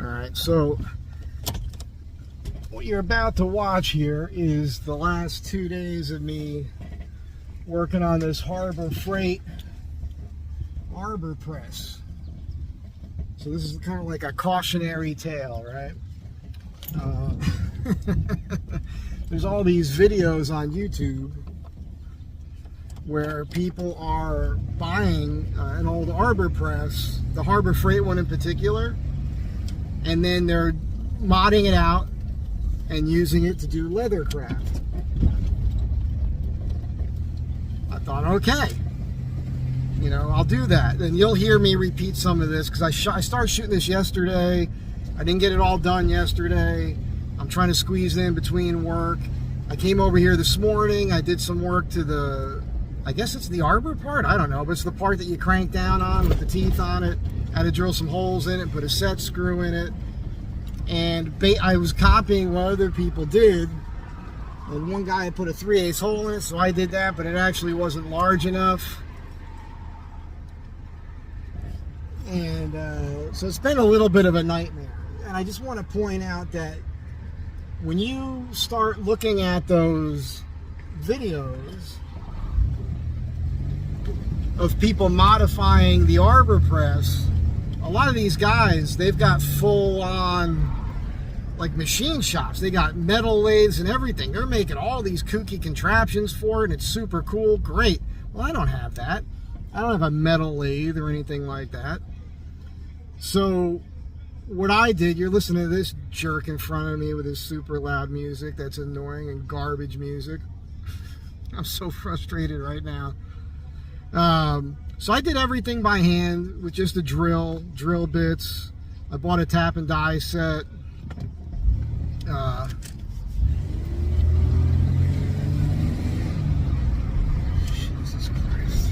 Alright, so what you're about to watch here is the last 2 days of me working on this Harbor Freight Arbor press. So this is kind of like a cautionary tale, right? There's all these videos on YouTube where people are buying an old Arbor press, the Harbor Freight one in particular, and then they're modding it out and using it to do Leathercraft. I thought, okay, you know, I'll do that. And you'll hear me repeat some of this because I started shooting this yesterday. I didn't get it all done yesterday. I'm trying to squeeze it in between work. I came over here this morning. I did some work to the, I guess it's the Arbor part? I don't know, but it's the part that you crank down on with the teeth on it. I had to drill some holes in it, put a set screw in it. And I was copying what other people did. And one guy had put a 3/8 hole in it, so I did that, but it actually wasn't large enough. And so it's been a little bit of a nightmare. And I just want to point out that when you start looking at those videos of people modifying the Arbor press, a lot of these guys, they've got full-on like machine shops. They got metal lathes and everything. They're making all these kooky contraptions for it, and it's super cool. Great. Well, I don't have that. I don't have a metal lathe or anything like that. So what I did, you're listening to this jerk in front of me with his super loud music that's annoying and garbage music. I'm so frustrated right now. So I did everything by hand with just a drill bits. I bought a tap and die set. Jesus Christ.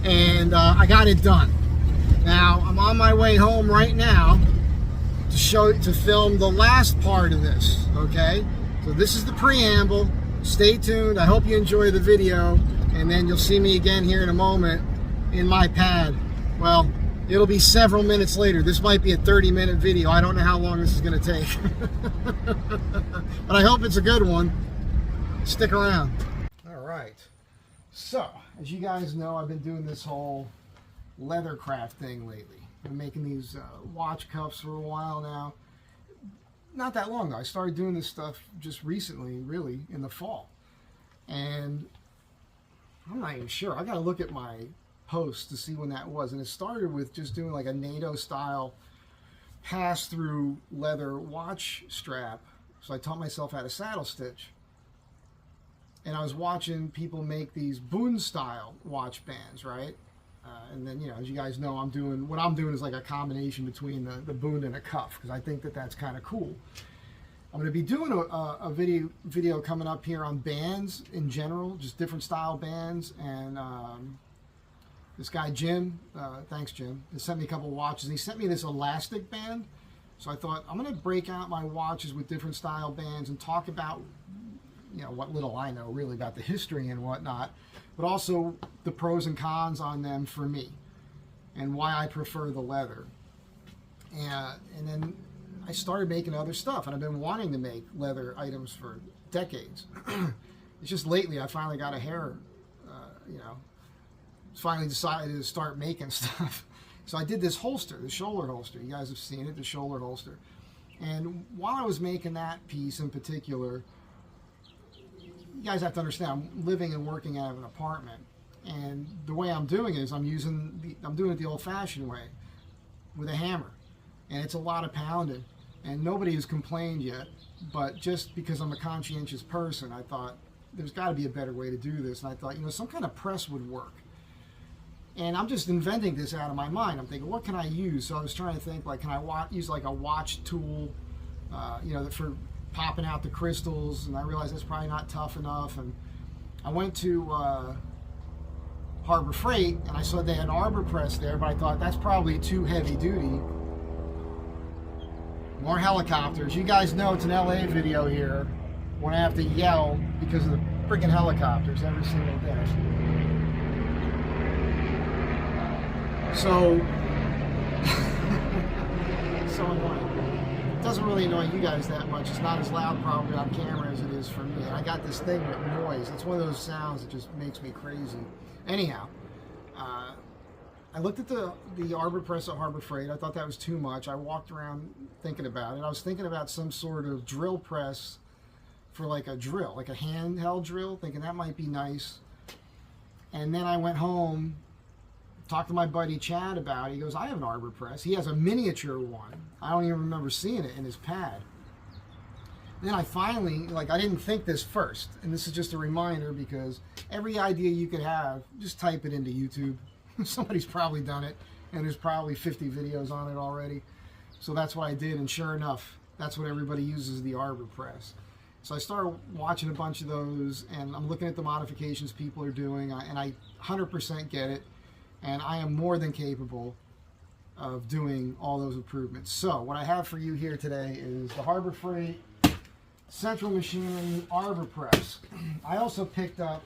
And I got it done. Now I'm on my way home right now to film the last part of this. Okay, so this is the preamble. Stay tuned. I hope you enjoy the video, and then you'll see me again here in a moment in my pad. Well, it'll be several minutes later. This might be a 30-minute video. I don't know how long this is going to take. But I hope it's a good one. Stick around. All right. So, as you guys know, I've been doing this whole Leathercraft thing lately. I've been making these watch cuffs for a while now. Not that long though. I started doing this stuff just recently, really, in the fall. And I'm not even sure. I got to look at my post to see when that was. And it started with just doing like a NATO style pass-through leather watch strap. So I taught myself how to saddle stitch. And I was watching people make these Boone style watch bands, right? And then, you know, as you guys know, what I'm doing is like a combination between the Boone and a cuff, because I think that that's kind of cool. I'm going to be doing a video coming up here on bands in general, just different style bands. And this guy Jim, thanks Jim, he sent me a couple of watches. And he sent me this elastic band. So I thought I'm going to break out my watches with different style bands and talk about, you know, what little I know really about the history and whatnot, but also the pros and cons on them for me and why I prefer the leather. And then I started making other stuff, and I've been wanting to make leather items for decades. It's just lately I finally got a hair, you know, finally decided to start making stuff. So I did this holster, the shoulder holster. You guys have seen it, the shoulder holster. And while I was making that piece in particular, you guys have to understand, I'm living and working out of an apartment, and the way I'm doing it is I'm doing it the old-fashioned way with a hammer, and it's a lot of pounding, and nobody has complained yet. But just because I'm a conscientious person, I thought there's got to be a better way to do this, and I thought, you know, some kind of press would work. And I'm just inventing this out of my mind. I'm thinking, what can I use? So I was trying to think, like, can I use like a watch tool, you know, for popping out the crystals, and I realized that's probably not tough enough. And I went to Harbor Freight, and I saw they had Arbor press there, but I thought that's probably too heavy duty. More helicopters. You guys know it's an LA video here when I have to yell because of the freaking helicopters every single day. so annoying. It doesn't really annoy you guys that much. It's not as loud probably on camera as it is for me. And I got this thing with noise. It's one of those sounds that just makes me crazy. Anyhow, I looked at the Arbor press at Harbor Freight. I thought that was too much. I walked around thinking about it. I was thinking about some sort of drill press for like a drill, like a handheld drill, thinking that might be nice. And then I went home, talked to my buddy Chad about it. He goes, I have an Arbor press. He has a miniature one. I don't even remember seeing it in his pad. Then I finally, like, I didn't think this first. And this is just a reminder, because every idea you could have, just type it into YouTube. Somebody's probably done it, and there's probably 50 videos on it already. So that's what I did, and sure enough, that's what everybody uses, the Arbor press. So I started watching a bunch of those, and I'm looking at the modifications people are doing, and I 100% get it, and I am more than capable of doing all those improvements. So what I have for you here today is the Harbor Freight Central Machinery Arbor press. I also picked up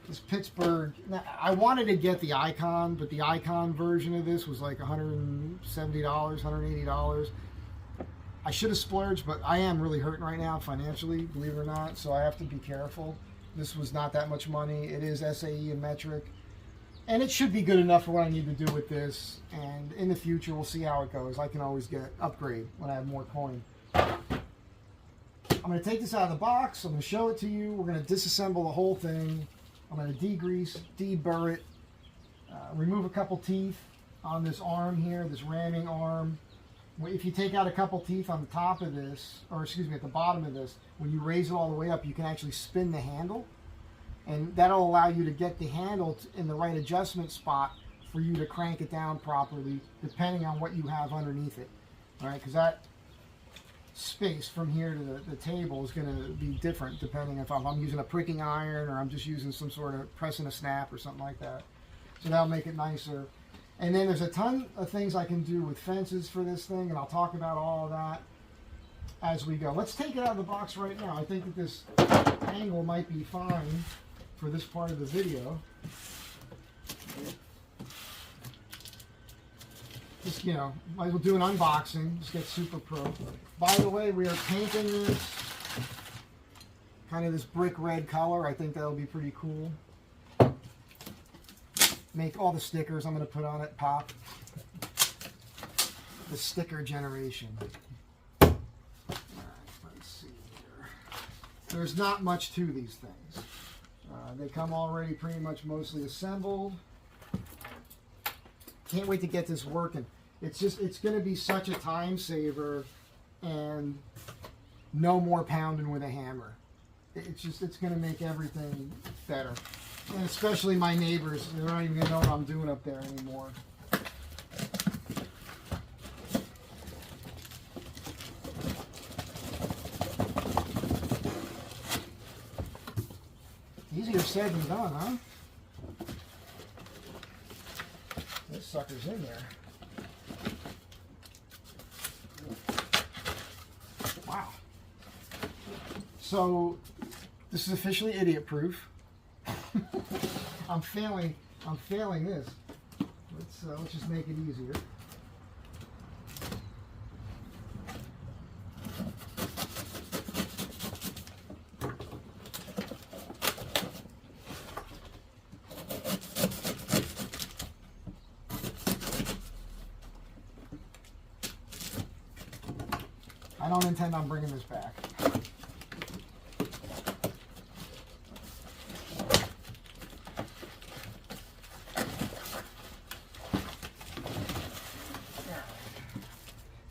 this Pittsburgh. Now, I wanted to get the Icon, but the Icon version of this was like $170, $180. I should have splurged, but I am really hurting right now financially, believe it or not, so I have to be careful. This was not that much money. It is SAE and metric, and it should be good enough for what I need to do with this, and in the future, we'll see how it goes. I can always upgrade when I have more coin. I'm going to take this out of the box. I'm going to show it to you. We're going to disassemble the whole thing. I'm going to degrease, deburr it, remove a couple teeth on this arm here, this ramming arm. If you take out a couple teeth on the top of this, or excuse me, at the bottom of this, when you raise it all the way up, you can actually spin the handle. And that'll allow you to get the handle in the right adjustment spot for you to crank it down properly, depending on what you have underneath it. All right, because that space from here to the table is going to be different depending if I'm using a pricking iron or I'm just using some sort of pressing a snap or something like that. So that'll make it nicer. And then there's a ton of things I can do with fences for this thing, and I'll talk about all of that as we go. Let's take it out of the box right now. I think that this angle might be fine for this part of the video. Just, you know, might as well do an unboxing, just get super pro. By the way, we are painting this kind of this brick red color. I think that'll be pretty cool. Make all the stickers I'm going to put on it pop. The sticker generation. All right, let's see here. There's not much to these things. They come already pretty much mostly assembled. Can't wait to get this working. It's going to be such a time saver, and no more pounding with a hammer. It's going to make everything better. And especially my neighbors, they're not even going to know what I'm doing up there anymore. Easier said than done, huh? This sucker's in there. Wow. So this is officially idiot proof. I'm failing this. Let's just make it easier. I don't intend on bringing this back.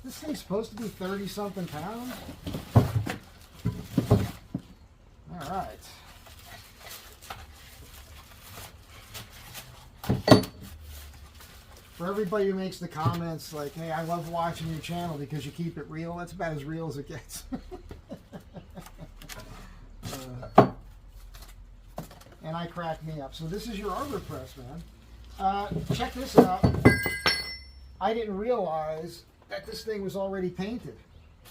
This thing's supposed to be 30-something pounds. All right. For everybody who makes the comments like, hey, I love watching your channel because you keep it real, that's about as real as it gets. And I crack me up. So this is your Arbor press, man. Check this out. I didn't realize that this thing was already painted.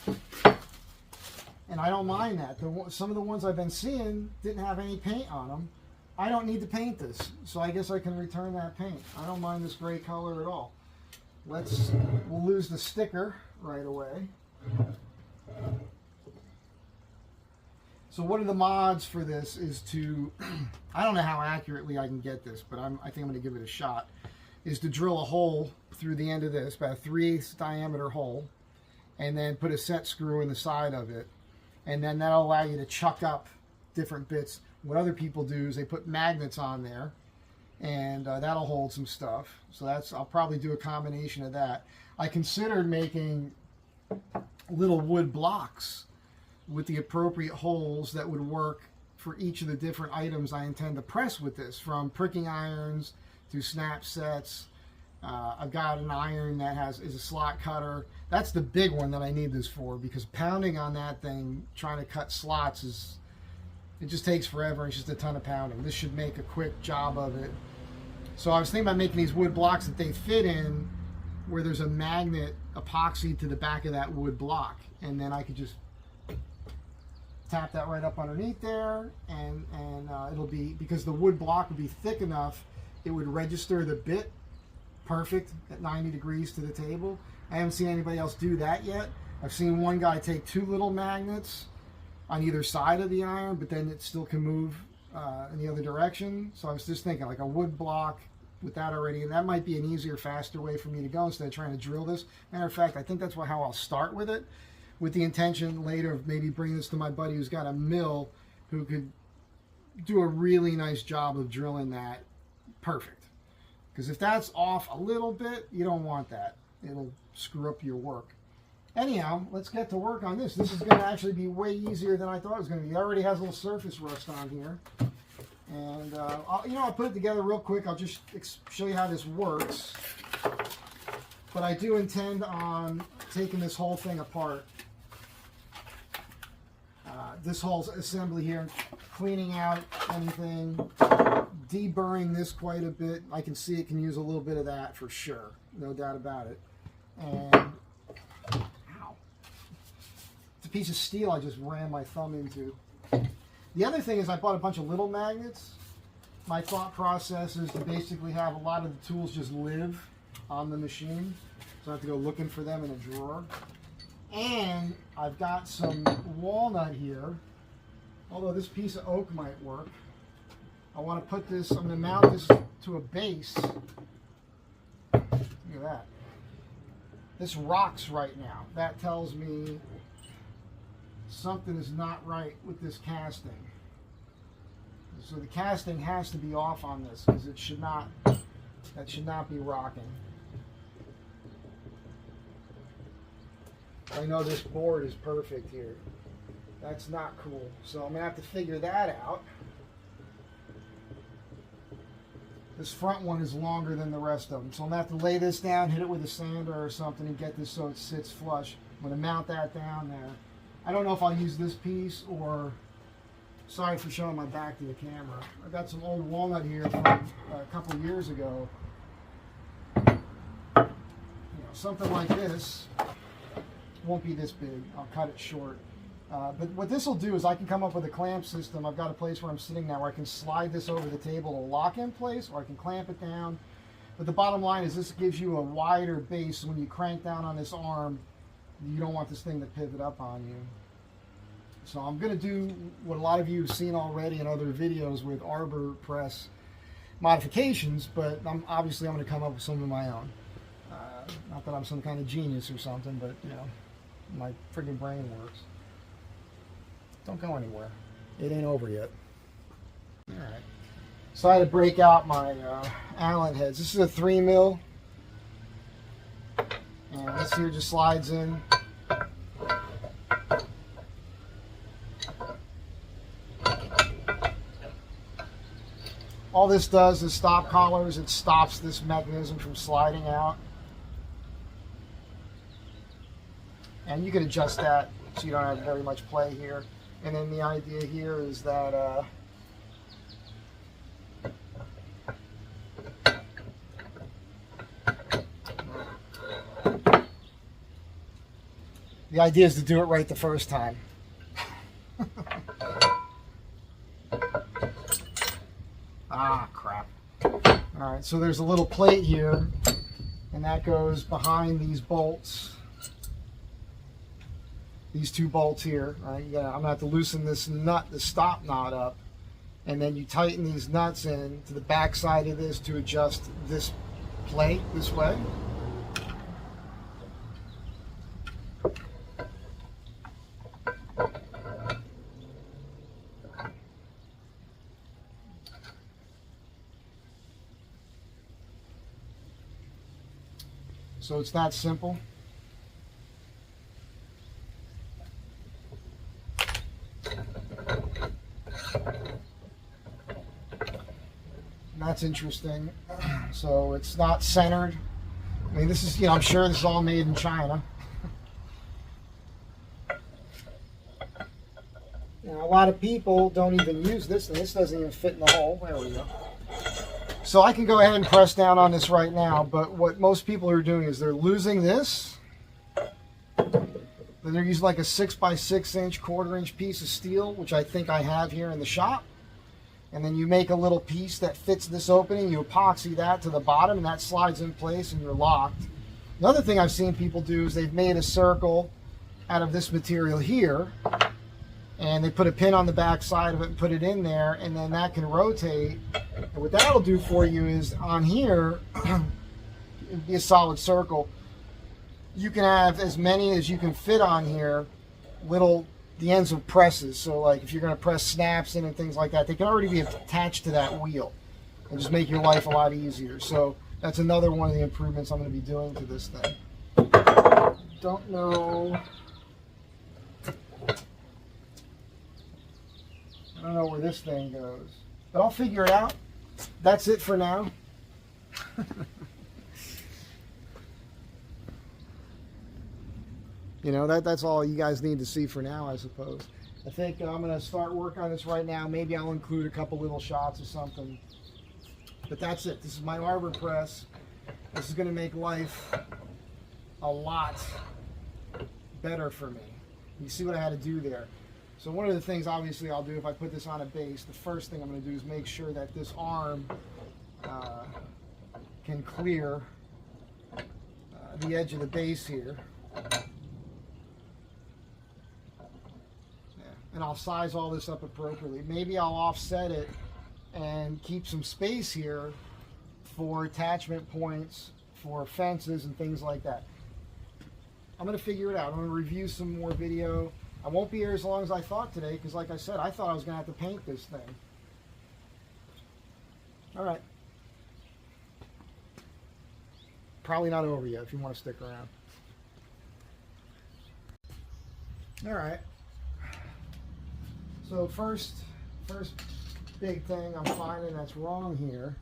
And I don't mind that. Some of the ones I've been seeing didn't have any paint on them. I don't need to paint this, so I guess I can return that paint. I don't mind this gray color at all. we'll lose the sticker right away. So one of the mods for this is to, I don't know how accurately I can get this, but I think I'm going to give it a shot, is to drill a hole through the end of this, about a 3/8 diameter hole, and then put a set screw in the side of it, and then that'll allow you to chuck up different bits. What other people do is they put magnets on there, and that'll hold some stuff. So I'll probably do a combination of that. I considered making little wood blocks with the appropriate holes that would work for each of the different items I intend to press with this, from pricking irons to snap sets. I've got an iron that is a slot cutter. That's the big one that I need this for, because pounding on that thing, trying to cut slots, it just takes forever. It's just a ton of pounding. This should make a quick job of it. So I was thinking about making these wood blocks that they fit in, where there's a magnet epoxy to the back of that wood block, and then I could just tap that right up underneath there, and it'll be, because the wood block would be thick enough, it would register the bit perfect at 90 degrees to the table. I haven't seen anybody else do that yet. I've seen one guy take 2 little magnets on either side of the iron, but then it still can move in the other direction. So I was just thinking like a wood block with that already, and that might be an easier, faster way for me to go instead of trying to drill this. Matter of fact, I think that's how I'll start with it, with the intention later of maybe bringing this to my buddy who's got a mill, who could do a really nice job of drilling that perfect. Because if that's off a little bit, you don't want that. It'll screw up your work. Anyhow, let's get to work on this. This is going to actually be way easier than I thought it was going to be. It already has a little surface rust on here. And, I'll put it together real quick. I'll just show you how this works. But I do intend on taking this whole thing apart. This whole assembly here, cleaning out anything, deburring this quite a bit. I can see it can use a little bit of that for sure, no doubt about it. And ow, it's a piece of steel I just ran my thumb into. The other thing is I bought a bunch of little magnets. My thought process is to basically have a lot of the tools just live on the machine, so I have to go looking for them in a drawer. And I've got some walnut here, although this piece of oak might work. I want to put this, I'm going to mount this to a base. Look at that. This rocks right now. That tells me something is not right with this casting. So the casting has to be off on this, because that should not be rocking. I know this board is perfect here. That's not cool. So I'm going to have to figure that out. This front one is longer than the rest of them. So I'm going to have to lay this down, hit it with a sander or something, and get this so it sits flush. I'm going to mount that down there. I don't know if I'll use this piece or... Sorry for showing my back to the camera. I got some old walnut here from a couple years ago. Something like this. Won't be this big. I'll cut it short. But what this will do is I can come up with a clamp system. I've got a place where I'm sitting now where I can slide this over the table to lock in place, or I can clamp it down. But the bottom line is this gives you a wider base. So when you crank down on this arm, you don't want this thing to pivot up on you. So I'm going to do what a lot of you have seen already in other videos with Arbor press modifications, but I'm going to come up with some of my own. Not that I'm some kind of genius or something, but my friggin' brain works. Don't go anywhere. It ain't over yet. Alright. So I had to break out my Allen heads. This is a 3 mil. And this here just slides in. All this does is stop collars. It stops this mechanism from sliding out. And you can adjust that so you don't have very much play here. And then the idea here is that the idea is to do it right the first time. Ah, crap. Alright, so there's a little plate here and that goes behind these bolts. These two bolts here. Right? I'm gonna have to loosen this nut, the stop knot up, and then you tighten these nuts in to the back side of this to adjust this plate this way. So it's that simple. That's interesting. So it's not centered. I mean, this is, I'm sure this is all made in China. A lot of people don't even use this, and this doesn't even fit in the hole. There we go. So I can go ahead and press down on this right now, but what most people are doing is they're losing this. Then they're using like a 6x6 inch, 1/4 inch piece of steel, which I think I have here in the shop. And then you make a little piece that fits this opening, you epoxy that to the bottom, and that slides in place and you're locked. Another thing I've seen people do is they've made a circle out of this material here, and they put a pin on the back side of it and put it in there, and then that can rotate. And what that'll do for you is on here, it'd be a solid circle. You can have as many as you can fit on here, the ends of presses. So like if you're going to press snaps in and things like that, they can already be attached to that wheel and just make your life a lot easier. So that's another one of the improvements I'm going to be doing to this thing. Don't know. I don't know where this thing goes, but I'll figure it out. That's it for now. That's all you guys need to see for now, I suppose. I think I'm going to start work on this right now. Maybe I'll include a couple little shots or something. But that's it. This is my Arbor press. This is going to make life a lot better for me. You see what I had to do there. So one of the things, obviously, I'll do if I put this on a base, the first thing I'm going to do is make sure that this arm can clear the edge of the base here. And I'll size all this up appropriately. Maybe I'll offset it and keep some space here for attachment points for fences and things like that. I'm going to figure it out. I'm going to review some more video. I won't be here as long as I thought today because, like I said, I thought I was going to have to paint this thing. All right. Probably not over yet if you want to stick around. All right. So first big thing I'm finding that's wrong here,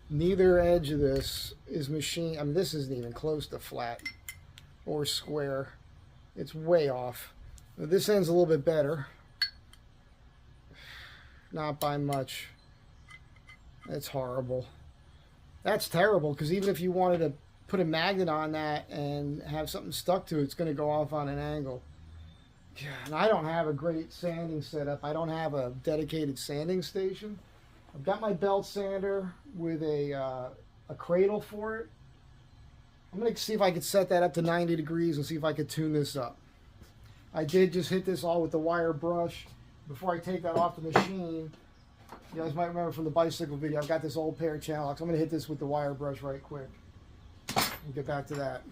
neither edge of this is machined. I mean, this isn't even close to flat or square. It's way off. This end's a little bit better. Not by much. That's horrible. That's terrible, because even if you wanted to put a magnet on that and have something stuck to it, it's going to go off on an angle. And I don't have a great sanding setup. I don't have a dedicated sanding station. I've got my belt sander with a cradle for it. I'm going to see if I could set that up to 90 degrees and see if I could tune this up. I did just hit this all with the wire brush. Before I take that off the machine, you guys might remember from the bicycle video, I've got this old pair of channel locks. I'm going to hit this with the wire brush right quick. We'll get back to that.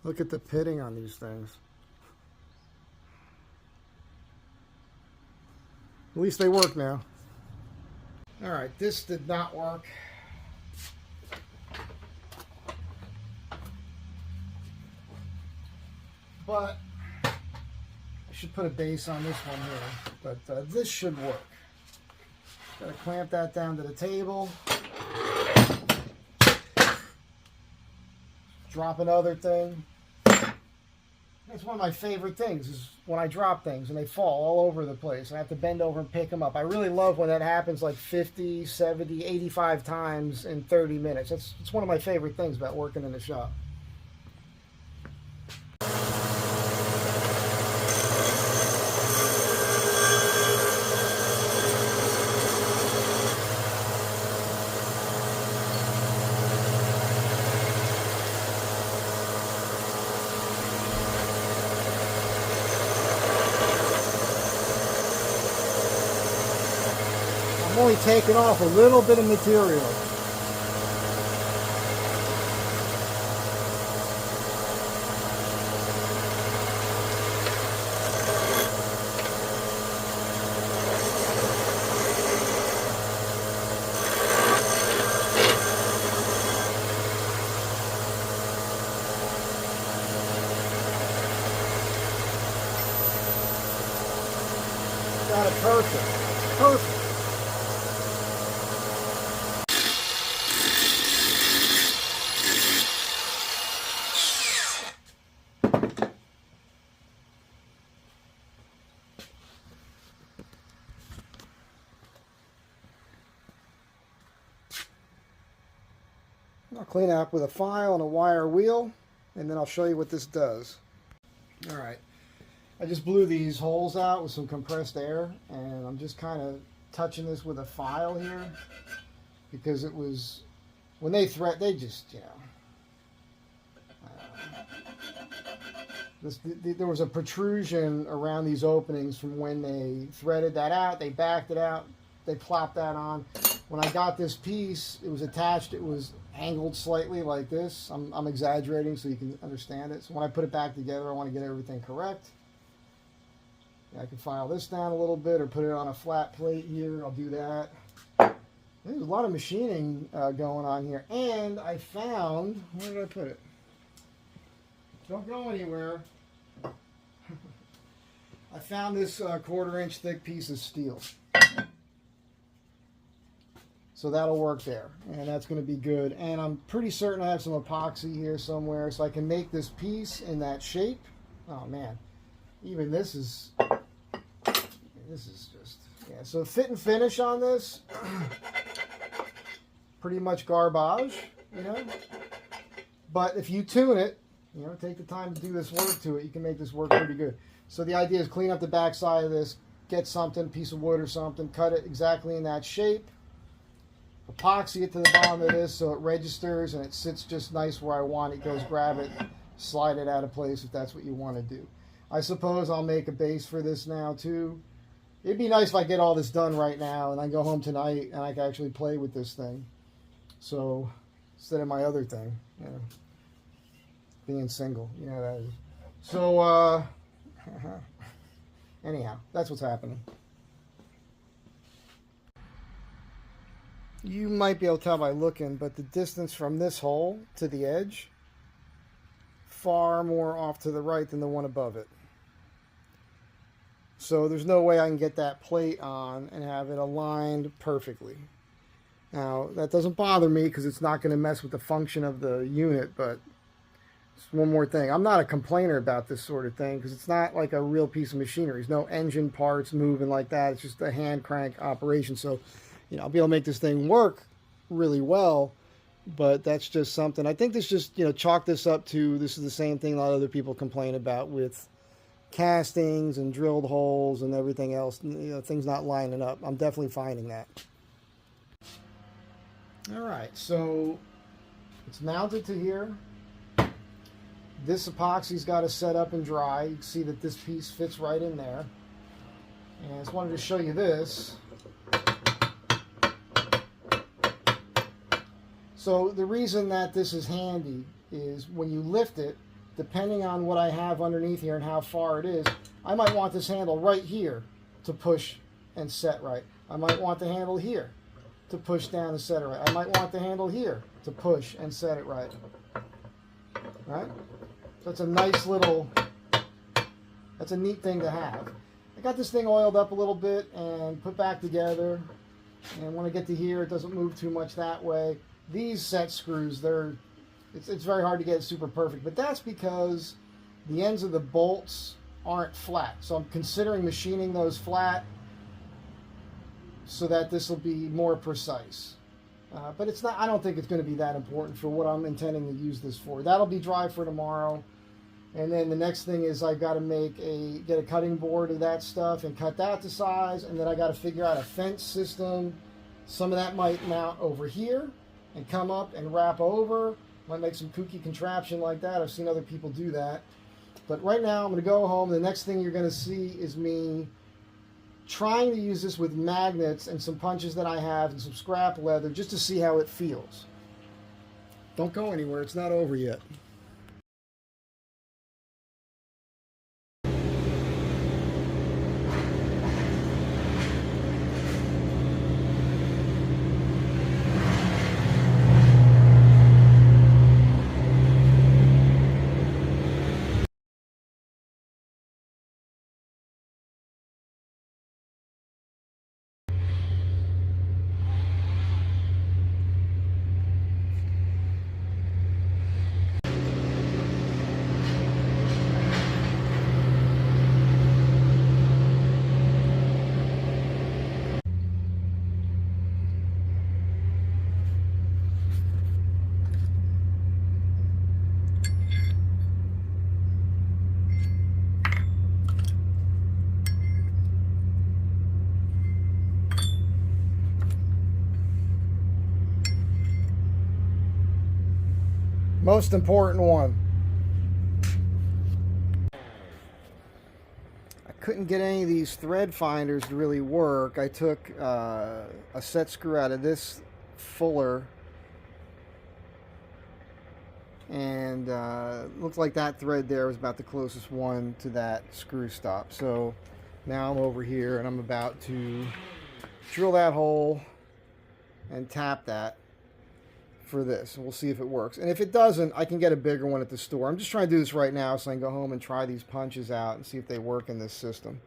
Look at the pitting on these things. At least they work now. All right, this did not work. But I should put a base on this one here. But this should work. Gotta clamp that down to the table. Drop another thing. That's one of my favorite things, is when I drop things and they fall all over the place. I have to bend over and pick them up. I really love when that happens like 50, 70, 85 times in 30 minutes. It's one of my favorite things about working in the shop. only taken off a little bit of material. Got it perfect. Perfect. I'll clean it up with a file and a wire wheel, and then I'll show you what this does. All right. I just blew these holes out with some compressed air, and I'm just kind of touching this with a file here because it was, when they they just, you know, there was a protrusion around these openings from when they threaded that out. They backed it out. They plopped that on. When I got this piece, it was attached. It was angled slightly like this. I'm exaggerating so you can understand it. So when I put it back together, I want to get everything correct. I can file this down a little bit or put it on a flat plate here. I'll do that. There's a lot of machining going on here. And I found, where did I put it? Don't go anywhere. I found this 1/4 inch thick piece of steel. So that'll work there. And that's going to be good. And I'm pretty certain I have some epoxy here somewhere so I can make this piece in that shape. Oh man. Even this is just, yeah. So fit and finish on this, pretty much garbage, you know. But if you tune it, you know, take the time to do this work to it, you can make this work pretty good. So the idea is clean up the back side of this, get something, piece of wood or something, cut it exactly in that shape, epoxy it to the bottom of this so it registers and it sits just nice where I want it. Goes grab it, slide it out of place if that's what you want to do. I suppose I'll make a base for this now too. It'd be nice if I get all this done right now and I go home tonight and I can actually play with this thing. So instead of my other thing, you know, being single, you know that is. So anyhow, that's what's happening. You might be able to tell by looking, but the distance from this hole to the edge, far more off to the right than the one above it. So there's no way I can get that plate on and have it aligned perfectly. Now, that doesn't bother me because it's not going to mess with the function of the unit, but just one more thing. I'm not a complainer about this sort of thing because it's not like a real piece of machinery. There's no engine parts moving like that. It's just a hand crank operation. So, you know, I'll be able to make this thing work really well, but that's just something. I think this just, you know, chalk this up to, this is the same thing a lot of other people complain about with castings and drilled holes and everything else, you know, things not lining up. I'm definitely finding that. All right, so it's mounted to here. This epoxy's got to set up and dry. You can see that this piece fits right in there. And I just wanted to show you this. So the reason that this is handy is when you lift it, depending on what I have underneath here and how far it is, I might want this handle right here to push and set right. I might want the handle here to push down and set it right. I might want the handle here to push and set it right. Right? So it's a nice little, that's a neat thing to have. I got this thing oiled up a little bit and put back together. And when I get to here, it doesn't move too much that way. These set screws, it's very hard to get it super perfect, but that's because the ends of the bolts aren't flat. So I'm considering machining those flat so that this will be more precise. But it's not, I don't think it's going to be that important for what I'm intending to use this for. That'll be dry for tomorrow. And then the next thing is I've got to get a cutting board of that stuff and cut that to size. And then I got to figure out a fence system. Some of that might mount over here and come up and wrap over. Might make some kooky contraption like that. I've seen other people do that. But right now I'm going to go home. The next thing you're going to see is me trying to use this with magnets and some punches that I have and some scrap leather just to see how it feels. Don't go anywhere, it's not over yet. Most important one. I couldn't get any of these thread finders to really work. I took a set screw out of this fuller, and looks like that thread there was about the closest one to that screw stop. So now I'm over here and I'm about to drill that hole and tap that for this, and we'll see if it works. And if it doesn't, I can get a bigger one at the store. I'm just trying to do this right now so I can go home and try these punches out and see if they work in this system.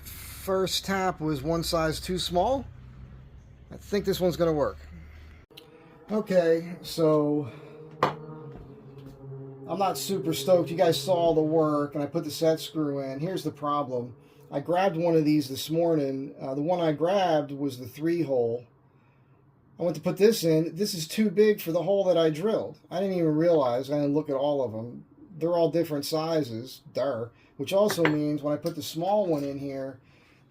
First tap was one size too small. I think this one's going to work. Okay, so I'm not super stoked. You guys saw all the work, and I put the set screw in. Here's the problem. I grabbed one of these this morning. The one I grabbed was the 3-hole. I went to put this in. This is too big for the hole that I drilled. I didn't even realize. I didn't look at all of them. They're all different sizes, which also means when I put the small one in here,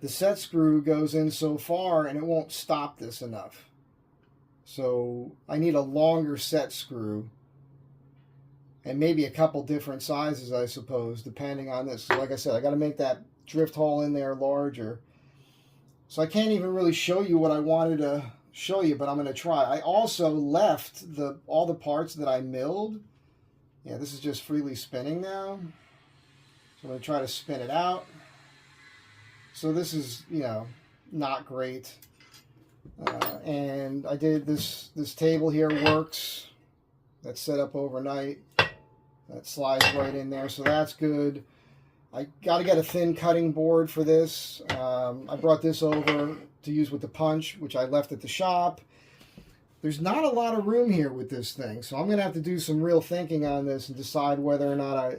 the set screw goes in so far and it won't stop this enough. So I need a longer set screw and maybe a couple different sizes, I suppose, depending on this. So like I said, I got to make that drift hole in there larger. So I can't even really show you what I wanted to show you, but I'm going to try. I also left all the parts that I milled. Yeah, this is just freely spinning now. So I'm going to try to spin it out. So this is, you know, not great. And I did this table here works. That's set up overnight. That slides right in there, so that's good. I got to get a thin cutting board for this. I brought this over to use with the punch, which I left at the shop. There's not a lot of room here with this thing, so I'm going to have to do some real thinking on this and decide whether or not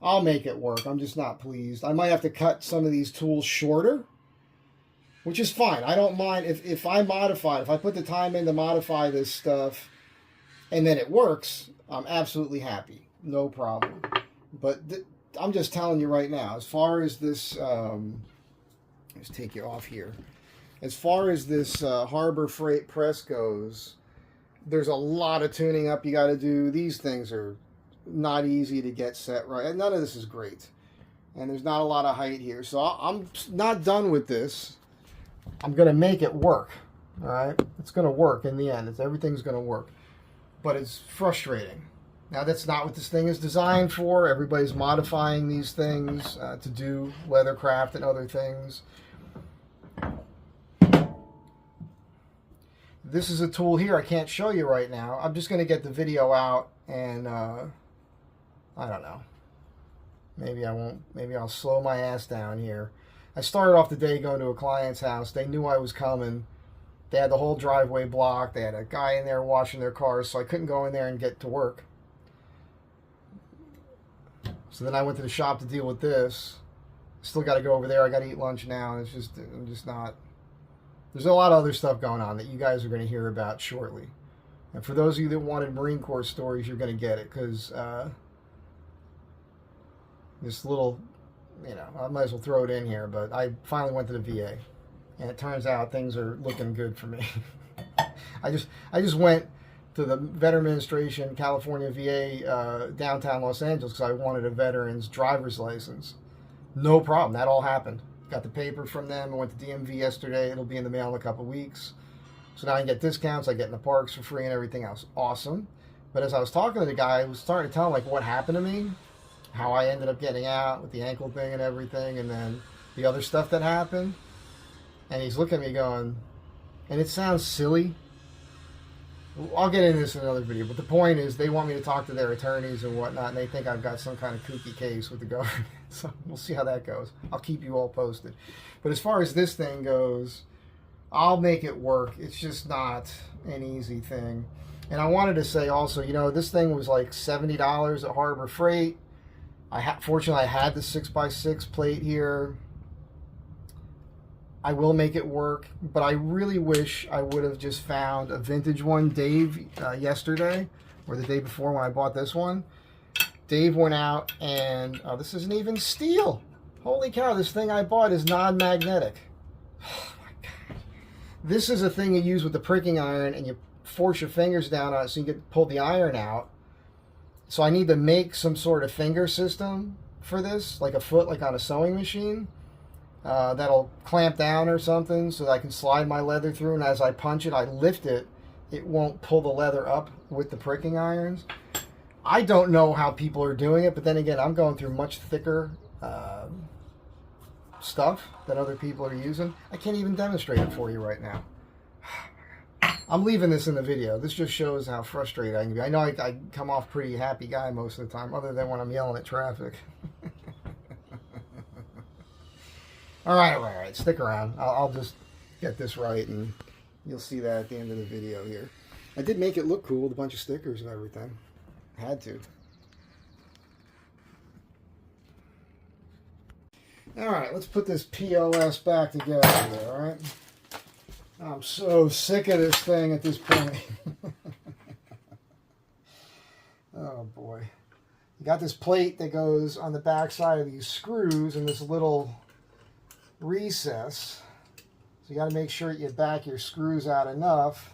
I'll make it work. I'm just not pleased. I might have to cut some of these tools shorter, which is fine. I don't mind if I modify it. If I put the time in to modify this stuff and then it works, I'm absolutely happy. No problem. But I'm just telling you right now, as far as this, let's take you off here. As far as this Arbor freight press goes, there's a lot of tuning up you got to do. These things are not easy to get set right. And none of this is great. And there's not a lot of height here. So I'm not done with this. I'm going to make it work. All right? It's going to work in the end. Everything's going to work. But it's frustrating. Now, that's not what this thing is designed for. Everybody's modifying these things to do Leathercraft and other things. This is a tool here I can't show you right now. I'm just going to get the video out and, I don't know. Maybe I won't. Maybe I'll slow my ass down here. I started off the day going to a client's house. They knew I was coming. They had the whole driveway blocked. They had a guy in there washing their cars, so I couldn't go in there and get to work. So then I went to the shop to deal with this. Still got to go over there. I got to eat lunch now. And I'm just not. There's a lot of other stuff going on that you guys are going to hear about shortly. And for those of you that wanted Marine Corps stories, you're going to get it, because this little, you know, I might as well throw it in here, but I finally went to the VA, and it turns out things are looking good for me. I just went to the Veteran Administration, California VA, downtown Los Angeles, because I wanted a veteran's driver's license. No problem. That all happened. Got the paper from them. I went to DMV yesterday. It'll be in the mail in a couple weeks. So now I can get discounts. I get in the parks for free and everything else. Awesome. But as I was talking to the guy, I was starting to tell him like what happened to me, how I ended up getting out with the ankle thing and everything, and then the other stuff that happened. And he's looking at me going, and it sounds silly. I'll get into this in another video, but the point is they want me to talk to their attorneys and whatnot, and they think I've got some kind of kooky case with the government. So we'll see how that goes. I'll keep you all posted. But as far as this thing goes, I'll make it work. It's just not an easy thing. And I wanted to say also, you know, this thing was like $70 at Harbor Freight. Fortunately, I had the 6x6 plate here. I will make it work, but I really wish I would have just found a vintage one. Dave, yesterday, or the day before when I bought this one, Dave went out and, this isn't even steel. Holy cow, this thing I bought is non-magnetic. Oh my God. This is a thing you use with the pricking iron, and you force your fingers down on it so you can pull the iron out. So I need to make some sort of finger system for this, like a foot, like on a sewing machine. That'll clamp down or something so that I can slide my leather through, and as I punch it, I lift it, it won't pull the leather up with the pricking irons. I don't know how people are doing it, but then again, I'm going through much thicker stuff that other people are using. I can't even demonstrate it for you right now. I'm leaving this in the video. This just shows how frustrated I can be. I know I come off pretty happy guy most of the time, other than when I'm yelling at traffic. All right. Stick around. I'll just get this right, and you'll see that at the end of the video here. I did make it look cool with a bunch of stickers and everything. Had to. All right, let's put this POS back together there, all right? I'm so sick of this thing at this point. Oh, boy. You got this plate that goes on the back side of these screws and this little recess. So you got to make sure you back your screws out enough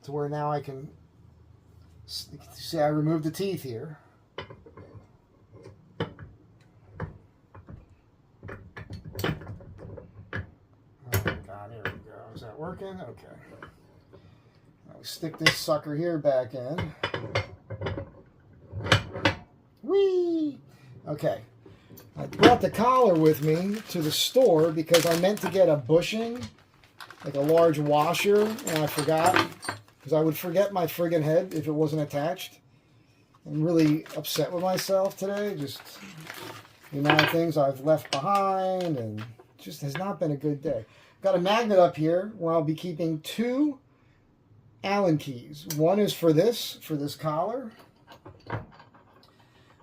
to where now I can see I removed the teeth here. Oh my God, here we go. Is that working? Okay. Now we stick this sucker here back in. Whee! Okay. I brought the collar with me to the store because I meant to get a bushing, like a large washer, and I forgot, because I would forget my friggin' head if it wasn't attached. I'm really upset with myself today, just the amount of things I've left behind, and just has not been a good day. Got a magnet up here where I'll be keeping 2 Allen keys. One is for this collar.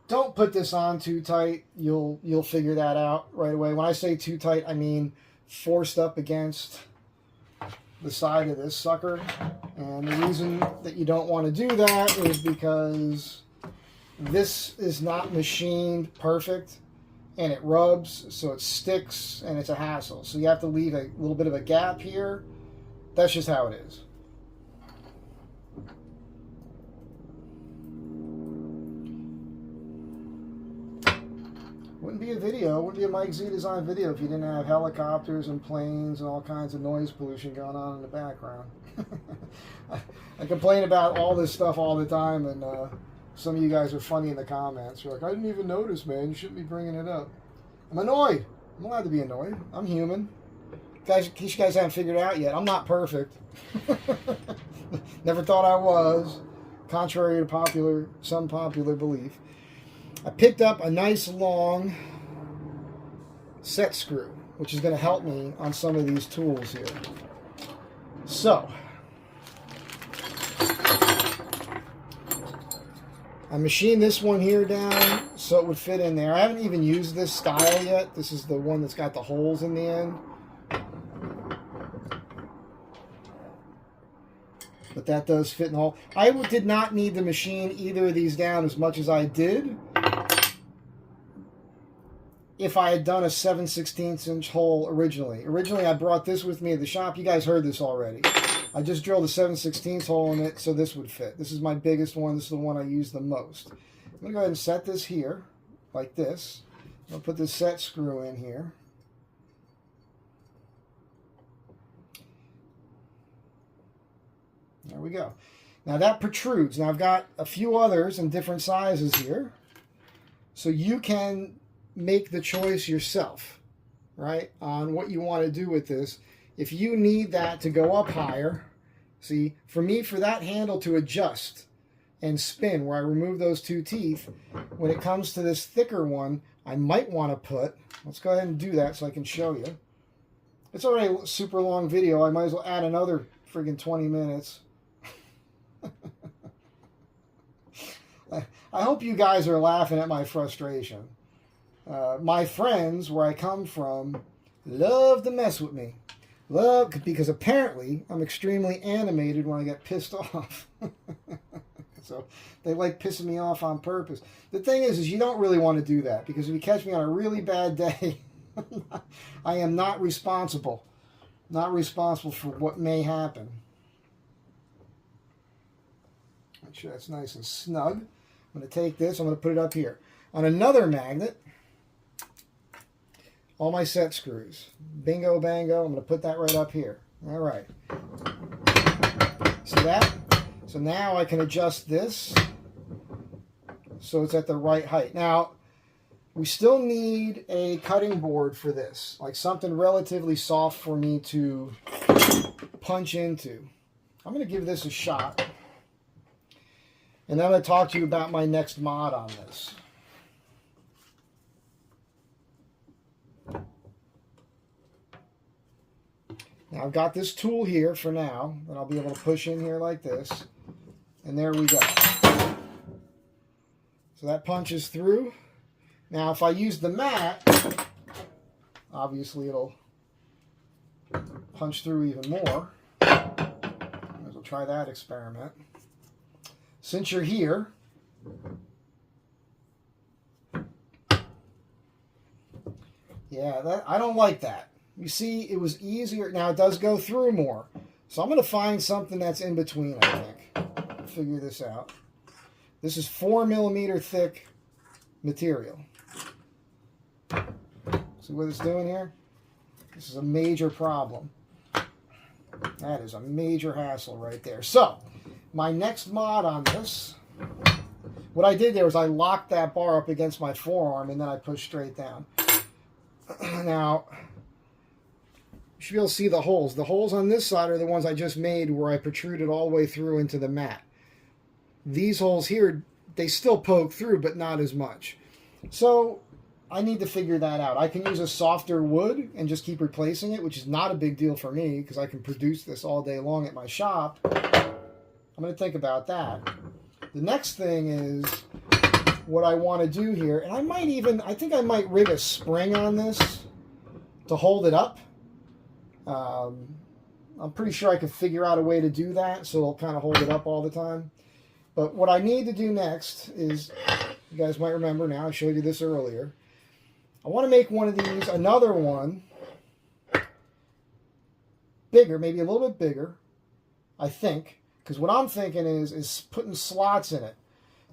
Don't put this on too tight. You'll figure that out right away. When I say too tight, I mean forced up against the side of this sucker. And the reason that you don't want to do that is because this is not machined perfect, and it rubs, so it sticks, and it's a hassle. So you have to leave a little bit of a gap here. That's just how it is. Wouldn't be a video, wouldn't be a Mike Z Design video if you didn't have helicopters and planes and all kinds of noise pollution going on in the background. I complain about all this stuff all the time, and some of you guys are funny in the comments. You're like, I didn't even notice, man. You shouldn't be bringing it up. I'm annoyed. I'm allowed to be annoyed. I'm human. Guys, in case you guys haven't figured it out yet, I'm not perfect. Never thought I was, contrary to some popular belief. I picked up a nice long set screw, which is going to help me on some of these tools here. So, I machined this one here down so it would fit in there. I haven't even used this style yet. This is the one that's got the holes in the end. But that does fit in the hole. I did not need to machine either of these down as much as I did if I had done a 7/16 inch hole originally. Originally, I brought this with me at the shop. You guys heard this already. I just drilled a 7/16 hole in it so this would fit. This is my biggest one. This is the one I use the most. I'm going to go ahead and set this here like this. I'll put this set screw in here. There we go. Now that protrudes. Now I've got a few others in different sizes here. So you can make the choice yourself, right, on what you want to do with this. If you need that to go up higher, see, for me, for that handle to adjust and spin where I remove those two teeth, when it comes to this thicker one, I might want to put, let's go ahead and do that so I can show you. It's already a super long video. I might as well add another friggin' 20 minutes. I hope you guys are laughing at my frustration. My friends, where I come from, love to mess with me. Love, because apparently I'm extremely animated when I get pissed off. So they like pissing me off on purpose. The thing is you don't really want to do that, because if you catch me on a really bad day, I am not responsible. Not responsible for what may happen. Make sure that's nice and snug. I'm going to take this, I'm going to put it up here. On another magnet, all my set screws. Bingo, bango, I'm going to put that right up here. All right. See that? So now I can adjust this so it's at the right height. Now, we still need a cutting board for this, like something relatively soft for me to punch into. I'm going to give this a shot. And then I'm going to talk to you about my next mod on this. Now I've got this tool here for now that I'll be able to push in here like this. And there we go. So that punches through. Now if I use the mat, obviously it'll punch through even more. We'll try that experiment. Since you're here, yeah, I don't like that. You see, it was easier. Now, it does go through more. So I'm going to find something that's in between, I think. Figure this out. This is 4mm thick material. See what it's doing here? This is a major problem. That is a major hassle right there. So, my next mod on this, what I did there was I locked that bar up against my forearm and then I pushed straight down. Now, you should be able to see the holes. The holes on this side are the ones I just made where I protruded all the way through into the mat. These holes here, they still poke through, but not as much. So, I need to figure that out. I can use a softer wood and just keep replacing it, which is not a big deal for me because I can produce this all day long at my shop. I'm going to think about that. The next thing is what I want to do here, and I think I might rig a spring on this to hold it up. I'm pretty sure I could figure out a way to do that so it'll kind of hold it up all the time. But what I need to do next is, you guys might remember now, I showed you this earlier. I want to make one of these, another one, bigger, maybe a little bit bigger, I think. Because what I'm thinking is putting slots in it.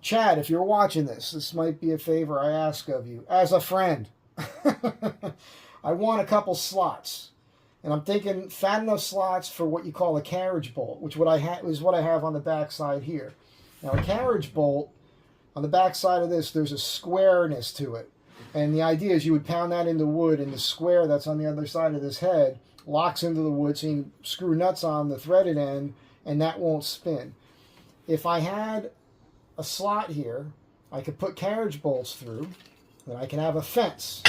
Chad, if you're watching this, this might be a favor I ask of you. As a friend, I want a couple slots. And I'm thinking fat enough slots for what you call a carriage bolt, which is what I have on the back side here. Now, a carriage bolt, on the back side of this, there's a squareness to it. And the idea is you would pound that into wood, and the square that's on the other side of this head locks into the wood, so you can screw nuts on the threaded end, and that won't spin. If I had a slot here, I could put carriage bolts through, and I can have a fence.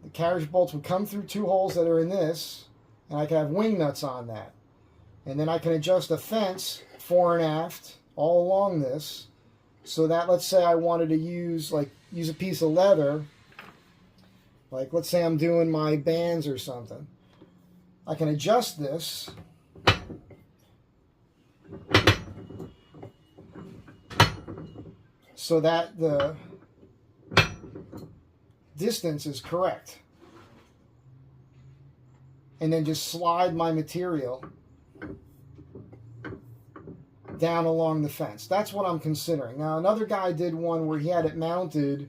The carriage bolts would come through two holes that are in this, and I can have wing nuts on that. And then I can adjust a fence fore and aft all along this, so that, let's say I wanted to use a piece of leather, like let's say I'm doing my bands or something. I can adjust this so that the distance is correct. And then just slide my material down along the fence. That's what I'm considering. Now, another guy did one where he had it mounted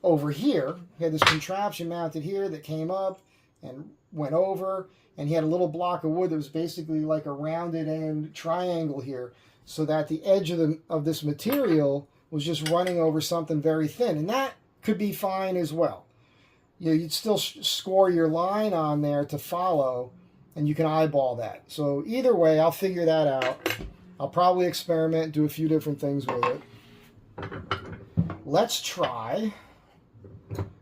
over here. He had this contraption mounted here that came up and went over, and he had a little block of wood that was basically like a rounded end triangle here, so that the edge of this material was just running over something very thin, and that could be fine as well. You know, you'd still score your line on there to follow, and you can eyeball that. So either way, I'll figure that out. I'll probably experiment, do a few different things with it. Let's try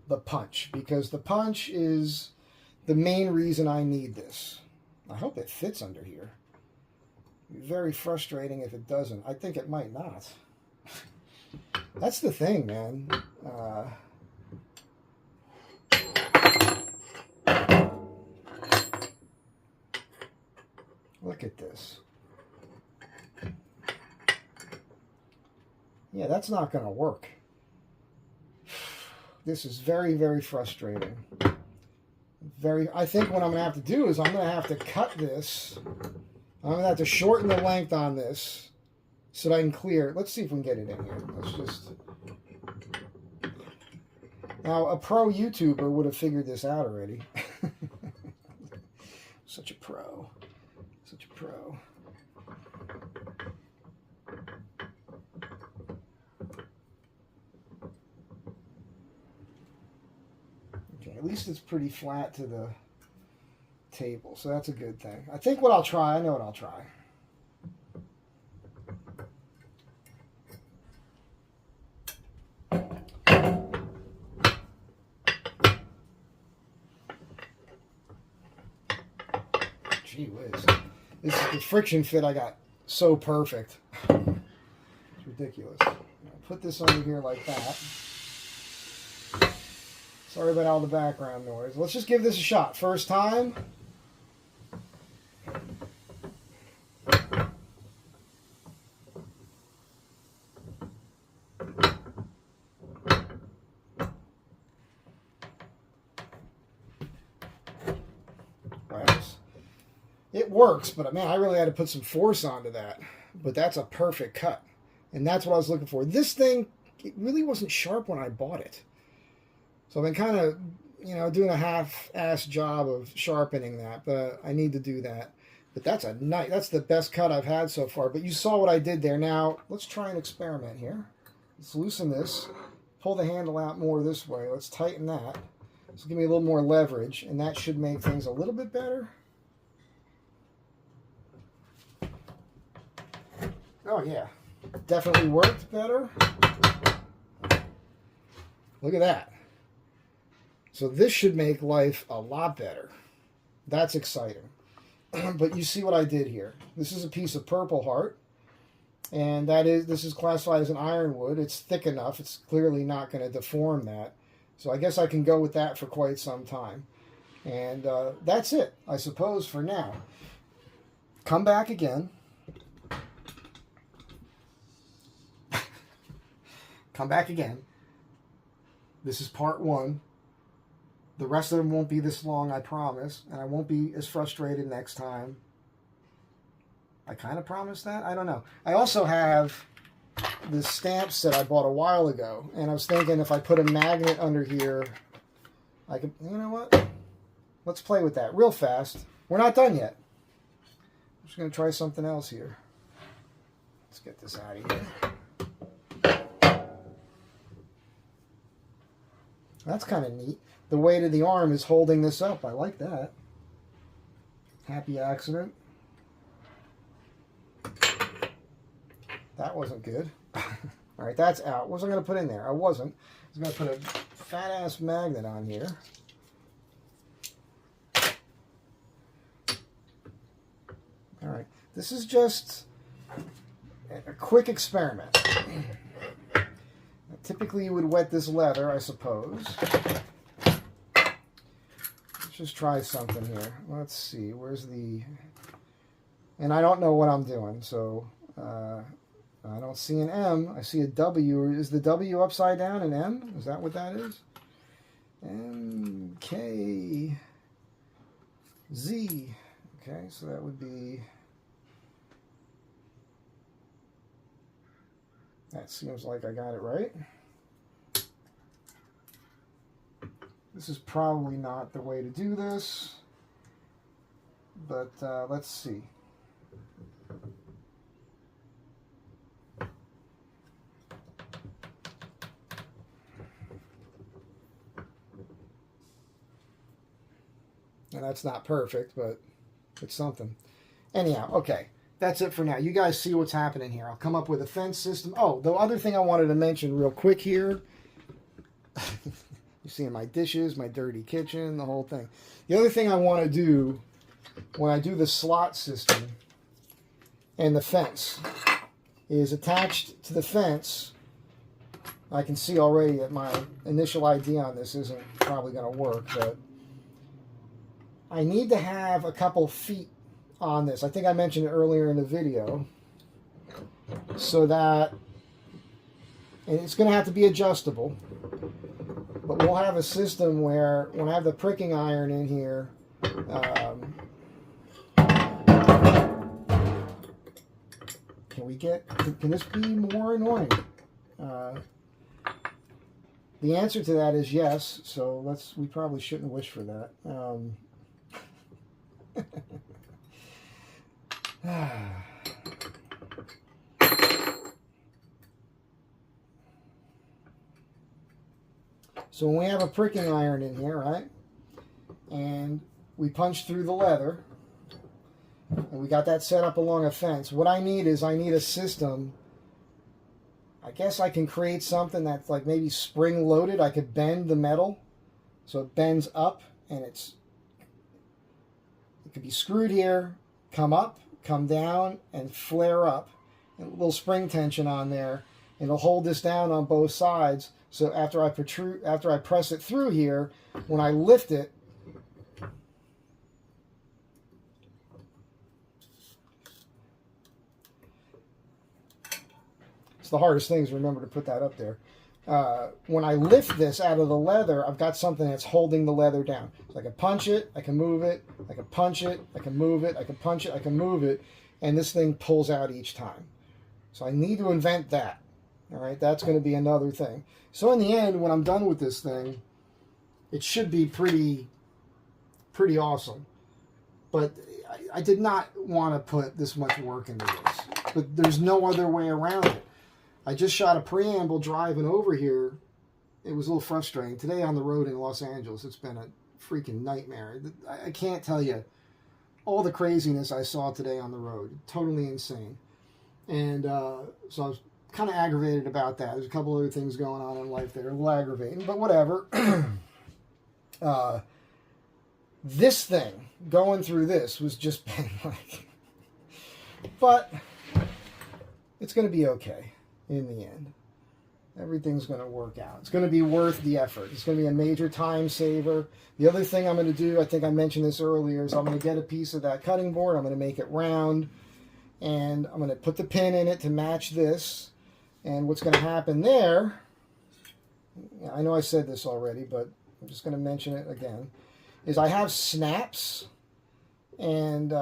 the punch, because the punch is the main reason I need this. I hope it fits under here. It'd be very frustrating if it doesn't. I think it might not. That's the thing, man. Look at this. Yeah, that's not going to work. This is very, very frustrating. I think what I'm going to have to do is I'm going to have to cut this. I'm going to have to shorten the length on this so that I can clear it. Let's see if we can get it in here. Let's just... Now, a pro YouTuber would have figured this out already. Such a pro. Such a pro. Okay, at least it's pretty flat to the table, so that's a good thing. I think what I'll try, I know what I'll try. Gee whiz. This is the friction fit I got so perfect. It's ridiculous. I'll put this under here like that. Sorry about all the background noise. Let's just give this a shot. First time. It works, but man, I really had to put some force onto that. But that's a perfect cut. And that's what I was looking for. This thing, it really wasn't sharp when I bought it. So I've been kind of, you know, doing a half-assed job of sharpening that, but I need to do that. But that's that's the best cut I've had so far. But you saw what I did there. Now, let's try an experiment here. Let's loosen this, pull the handle out more this way. Let's tighten that. So give me a little more leverage, and that should make things a little bit better. Oh yeah, definitely worked better. Look at that. So this should make life a lot better. That's exciting. But you see what I did here. This is a piece of Purple Heart, and this is classified as an ironwood. It's thick enough. It's clearly not going to deform that. So I guess I can go with that for quite some time. And that's it, I suppose, for now. Come back again. Come back again. This is part one. The rest of them won't be this long, I promise. And I won't be as frustrated next time. I kind of promised that? I don't know. I also have this stamp set I bought a while ago. And I was thinking if I put a magnet under here, I could... You know what? Let's play with that real fast. We're not done yet. I'm just going to try something else here. Let's get this out of here. That's kind of neat. The weight of the arm is holding this up. I like that. Happy accident. That wasn't good. All right, that's out. What was I going to put in there? I wasn't. I was going to put a fat-ass magnet on here. All right. This is just a quick experiment. Typically, you would wet this leather, I suppose. Let's just try something here. Let's see. Where's the... And I don't know what I'm doing, so I don't see an M. I see a W. Is the W upside down an M? Is that what that is? M, K, Z. Okay, so that would be That seems like I got it right. This is probably not the way to do this, but let's see. And that's not perfect, but it's something. Anyhow, okay. That's it for now. You guys see what's happening here. I'll come up with a fence system. Oh, the other thing I wanted to mention real quick here. You see my dishes, my dirty kitchen, the whole thing. The other thing I want to do when I do the slot system and the fence is attached to the fence. I can see already that my initial idea on this isn't probably going to work, but I need to have a couple feet on this. I think I mentioned it earlier in the video. So that, and it's going to have to be adjustable, but we'll have a system where when I have the pricking iron in here, can this be more annoying? The answer to that is yes, so we probably shouldn't wish for that. So when we have a pricking iron in here, right, and we punch through the leather, and we got that set up along a fence, what I need is I need a system. I guess I can create something that's like maybe spring loaded. I could bend the metal so it bends up, and it could be screwed here, come up, come down, and flare up. And a little spring tension on there, and it'll hold this down on both sides. So after I press it through here, when I lift it, it's the hardest thing is remember to put that up there. When I lift this out of the leather, I've got something that's holding the leather down. So I can punch it, I can move it, I can punch it, I can move it, I can punch it, I can move it, and this thing pulls out each time. So I need to invent that. All right, that's going to be another thing. So in the end, when I'm done with this thing, it should be pretty awesome. But I did not want to put this much work into this. But there's no other way around it. I just shot a preamble driving over here. It was a little frustrating. Today on the road in Los Angeles, it's been a freaking nightmare. I can't tell you all the craziness I saw today on the road. Totally insane. And so I was kind of aggravated about that. There's a couple other things going on in life that are a little aggravating, but whatever. This thing, going through this, was just been like... But it's going to be okay in the end. Everything's going to work out. It's going to be worth the effort. It's going to be a major time saver. The other thing I'm going to do, I think I mentioned this earlier, is I'm going to get a piece of that cutting board. I'm going to make it round, and I'm going to put the pin in it to match this. And what's going to happen there, I know I said this already, but I'm just going to mention it again, is I have snaps and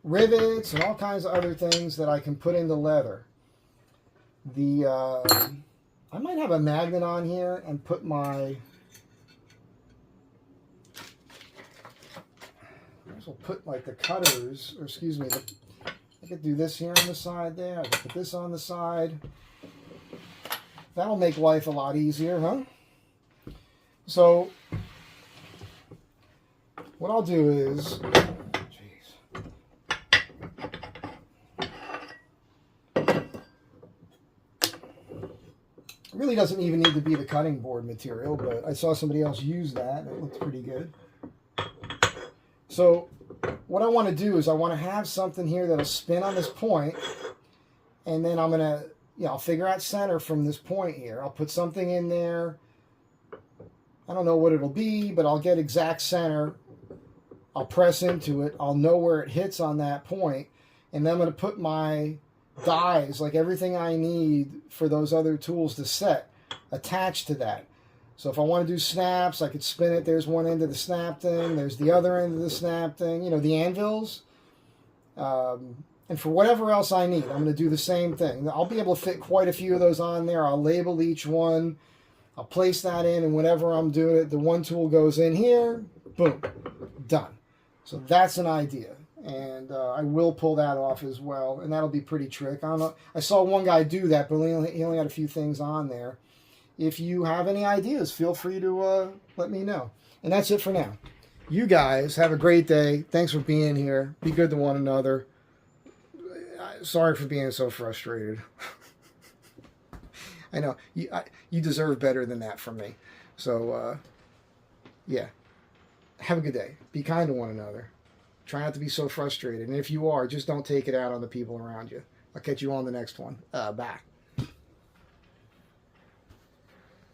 rivets and all kinds of other things that I can put in the leather. I might have a magnet on here and put my... I might as well put like the cutters, or excuse me, I could do this here on the side there. I could put this on the side. That'll make life a lot easier, huh? So, what I'll do is... It really doesn't even need to be the cutting board material, but I saw somebody else use that, and it looked pretty good. So, what I want to do is I want to have something here that'll spin on this point, and then I'm going to, I'll figure out center from this point here. I'll put something in there. I don't know what it'll be, but I'll get exact center. I'll press into it. I'll know where it hits on that point, and then I'm going to put my dies, like everything I need for those other tools to set, attached to that. So if I want to do snaps, I could spin it. There's one end of the snap thing. There's the other end of the snap thing. The anvils. And for whatever else I need, I'm going to do the same thing. I'll be able to fit quite a few of those on there. I'll label each one. I'll place that in, and whenever I'm doing it, the one tool goes in here. Boom. Done. So that's an idea. And I will pull that off as well. And that'll be pretty trick. I don't know. I saw one guy do that, but he only had a few things on there. If you have any ideas, feel free to let me know. And that's it for now. You guys have a great day. Thanks for being here. Be good to one another. Sorry for being so frustrated. I know you deserve better than that from me. So, yeah. Have a good day. Be kind to one another. Try not to be so frustrated. And if you are, just don't take it out on the people around you. I'll catch you on the next one. Bye.